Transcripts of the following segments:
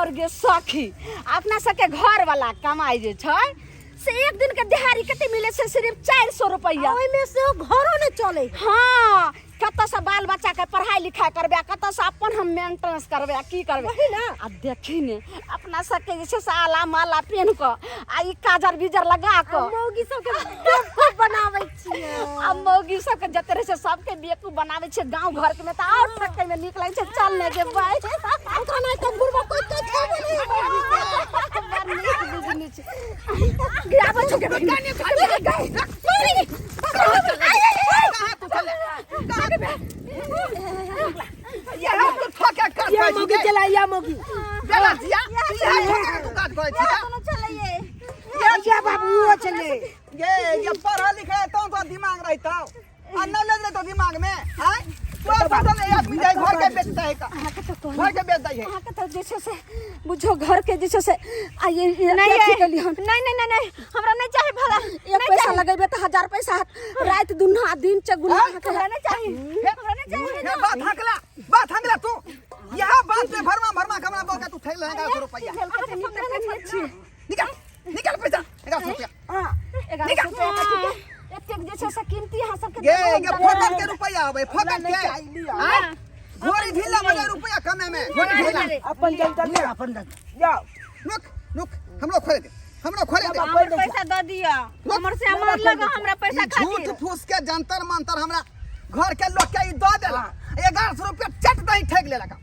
और गे सखी अपना सबके घर वाला कमाई जे छै से एक दिन के दिहाड़ी कते मिले से सिर्फ 400 रुपया ओइ में से घरो ने चले। हाँ कत से बाल बच्चा के पढ़ाई लिखाई करबे कत से अपन हम मेंटेनेंस करबे की करबे वही ना। अब देखी ने अपना सबके जे साला माला पहन क आ ई काजर बीजर लगा क मौगी सब के बेवकूफ बनावे छियै। अब मौगी सब के जतरे से सबके बेवकूफ बनावे छै गांव घर के में त और ठके में निक लागे छै चलने के भाई उनका नहीं तो बुढ़वा कोई तो छेबे नहीं। गिराबो छ के गाने या मौगी चला या मौगी बेला जिया तू काट करे छी दोनों चलिए या बाबू वो चले। ये पढ़ा लिखा है तो दिमाग रहता अन्ना लग रहा तो दिमाग में हां तो पता नहीं यार विजय घर के बेचता है का घर के बेचता है हां के तो जैसे से बुझो घर के जैसे से आ ये नहीं हमरा नहीं चाहिए भला एक पैसा लगेबे तो 1000 पैसा रात दुन्हा दिन चगुना हमरा नहीं चाहिए बात हंगला तू यहां बात पे भरमा कमरा बोल के तू थैल रहेगा 100 रुपया निकाल पैसा 100 रुपया हां 100 रुपया एक जैसे से कीमती हां सबके ये फोकट के रुपया आवे फोकट के हां घोड़ी ढीला मजा रुपया कमे में घोड़ी ढीला अपन जनता ले अपन जाओ रुक हम लोग खोले दे हमर पैसा द दिया हमर से मार लगा हमरा पैसा खातिर झूठ फूस के जंतर मंतर हमरा घर के लोग के ई द देला 1100 रुपया चट दही ठेक ले लगा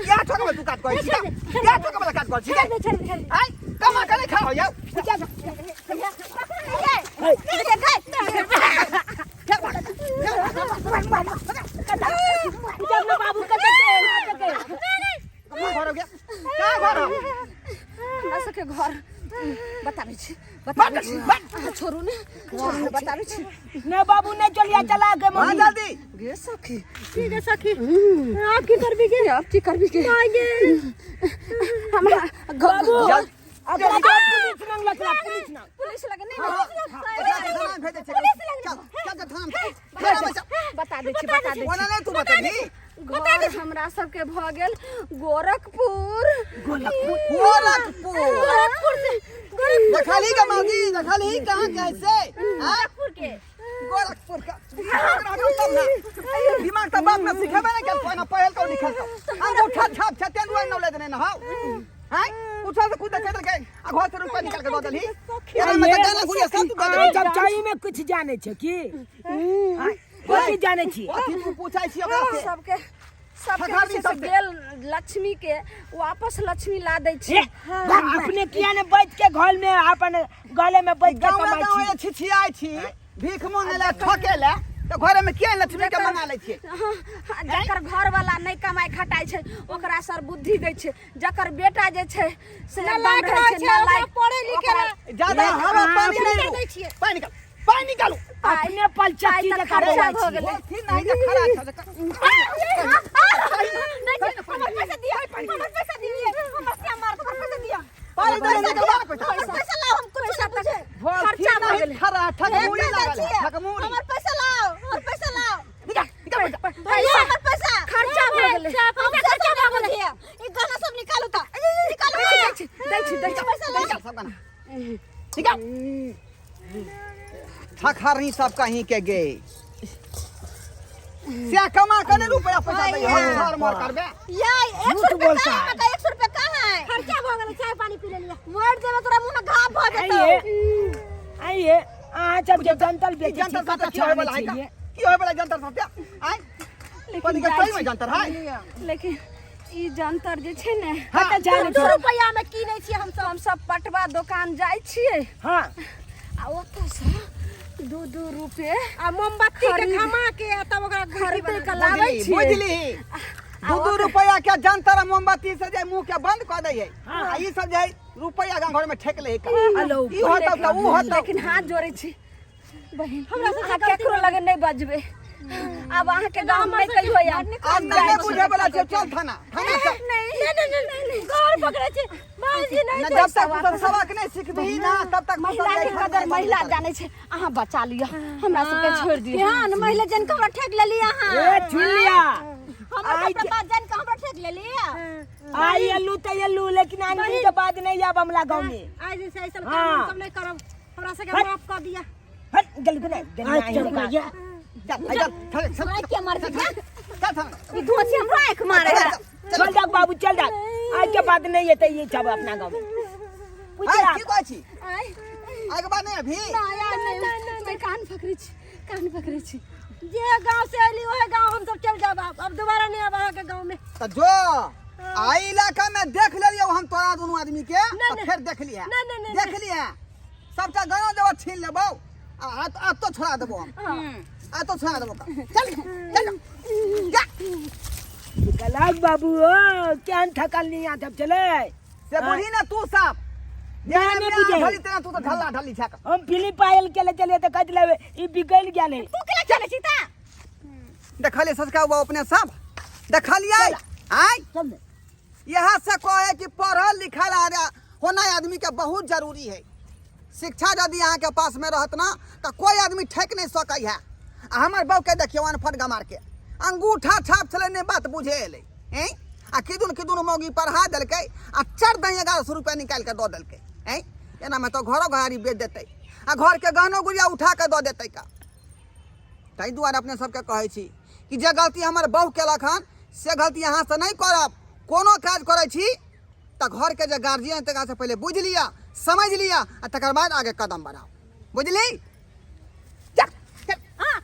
या ठोक तू काट कोई या ठोक वाला काट कोई आई कमा के नहीं खाओ यार बाबू का घर हो गया क्या घर हो हमरा सबके घर बताबै छी छोरू ने बताबै छी ने बाबू ने चलिया चला के हां जल्दी गे सखी ठीक है सखी आप की करबी के आगे हमरा बाबू अगर पुलिस नंग लखला पुलिस लगे नहीं बता दे छी ओना नहीं तू बता दी घर हमरा सबके भ गेल गोरखपुर से दखली का मौगी दखली कहां कैसे गोरखपुर का दिमाग तो बाप ना सिखाबे नहीं कर ना पहल को निकल हम उठा छाप छते दुआ न ले देने न हो हैं उठा से खुद देखे के आ घर से रुपया निकाल के दे दली यार मैं तो गाना गुड़िया सब तू दे जब चाई में कुछ जाने छ की कोई जाने छी अथी तू पूछाई छी ओकरा से सबके गेल लक्ष्मी के वापस लक्ष्मी ला दै छी अपने किया ने बैठ के घर में अपन गले में बैठ के कमाई छी गांव छिछियाई छी भीख मांगेला ठकेला तो घर में किया लक्ष्मी के मंगा ले छी जकर घर वाला नहीं कमाई खटाई छै ओकरा सर बुद्धि दै छै जकर बेटा जे छै से लायक रहै छै लायक पढ़े लिखे ज्यादा हवा पानी नहीं दै छियै पानी निकालो अपने पलचाई के खर्चा भ गेलै ठीक नहीं का खरा हमर पैसा दिया हमर पैसा दिया हमर से मार पैसा दिया पैसा लाओ हमको पैसा खर्चा भ गेलै खरा ठगमुड़ी लागल ठगमुड़ी हमर पैसा लाओ निकाल हमर पैसा खर्चा भ गेलै खर्चा भ गेलै ई गाना सब निकालू त निकालू दै छी पैसा ला सब गाना निकाल ठखरनी सब कहीं के गए से कमा के रुपया पैसा दे हम मार करबे यार 100 रुपया का 100 रुपया कहां है खर्चा भ गेलै चाय पानी पी लेलिया मोड़ देबे तोरा मुंह में घाव भ जेतौ आइए आ जब जनतल बेचे जनता का की होय वाला है की होय वाला जनता सब आई पति के सही में जनता है लेकिन ई जंतर जे छै ने हटा जाने 200 रुपया में कीनै छी हम सब पटवा दुकान जाय छियै हां आ ओतऽ से 2-2 रुपए आ मोमबत्ती के घमा के तब ओकरा खरीदे के लाबै छी बुझली 2 रुपया के जंतर मोमबत्ती से जे मुंह के बंद क दै है आ ई सब जे रुपया गांव घर में ठेक ले हेलो ई होता त ऊ होता लेकिन हाथ जोड़े छी बहिन हमरा से केकरो लगे नहीं बजबे अब अहाँ के गांव में कहियो यार आज नहीं बुझे वाला चल थाना चल नहीं घर पकड़े छी बाजी नहीं जब तक तू सबक नहीं सीखबी ना तब तक महिला के कदर महिला जाने छै अहाँ बचा लिया हमरा सबके छोड़ दिया केहन महिला जन के ठेक लेली अहाँ ए झुलिया हमरा आई के बात जान के हमरा ठेक ले लिया आई अल्लू तो अल्लू लेकिन आने दिन के बाद नहीं आब हमला गांव में आज से ऐसा हाँ। काम सब नहीं करब हमरा से के हट। माफ कर दिया हट गल गने गल मार के मार दे चल ई धोसी हमरा आंख मारेगा चल जा बाबू चल जा आज के बाद नहीं है ये सब अपना गांव में पूछ आई रहा की कहै छी आई आगे बात नहीं अभी नहीं कान पकड़ी छी जे गांव से आइली ओहे गांव हम सब चल जाब अब दोबारा नहीं आब अहाँ के गांव में तो जो आई इलाका में देख लियो हम तोरा दोनों आदमी के नहीं, तो फिर देख लिया नहीं, देख लिया सबका गाना देव छीन लेबो आ तो छोड़ा देबो हम आ तो छोड़ा देबो चल चल जा कलाक बाबू ओ क्या थकल नहीं आ जब चले से बुढ़ी ना तू साफ जाने बुझे। ढली तेरा तू तो ढल्ला ढली छक हम फिलिप पायल के ले चले तो कद ले ई बिगल गया नहीं तू केला चले सीता देखलिए ससका वो अपने सब देखलिए आई चल यहाँ से कहे कि पढ़ल लिखल होना आदमी के बहुत जरूरी है शिक्षा यदि यहाँ के पास में रहत ना तो कोई आदमी ठेक नहीं सकै है आ हमर बहू के देखियो अनफट गमार के अंगूठा छाप चले ने बात बुझे एले हैं आ किदुन मौगी पढ़ा देलकै आ 1100 रुपया निकाल के दो देलकै हैं एना में तो घरो घारी बेच देतै आ घर के गहनो गुड़िया उठा के दो देतै का ताहि दुआरे अपने सबके कहै छी कि जे गलती हमर बहू केलक हन से गलती यहाँ से नहीं करब कोनो काज करै छी तो घर के जे गार्जियन तक से पहले बुझ लिया समझ लिया आ तकर बाद आगे कदम बढ़ाओ बुझली हां